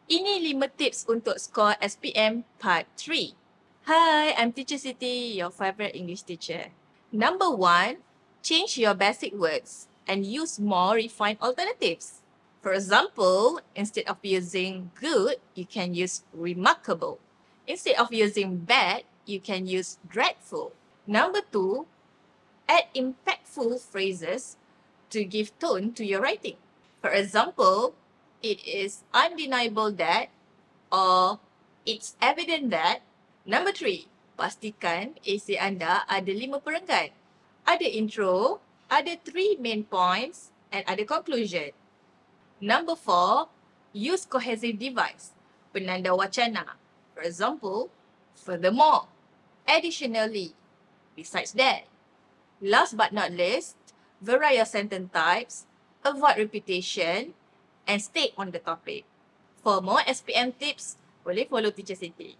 Ini 5 tips untuk skor SPM Part 3. Hi, I'm Teacher Siti, your favorite English teacher. Number 1, change your basic words and use more refined alternatives. For example, instead of using good, you can use remarkable. Instead of using bad, you can use dreadful. Number 2, add impactful phrases to give tone to your writing. For example, it is undeniable that, or it's evident that. Number 3, pastikan esei anda ada 5 perenggan. Ada intro, ada 3 main points, and ada conclusion. Number 4, use cohesive device, penanda wacana. For example, furthermore, additionally, besides that. Last but not least, vary your sentence types, avoid repetition, and stay on the topic. For more SPM tips, boleh follow Teacher Siti.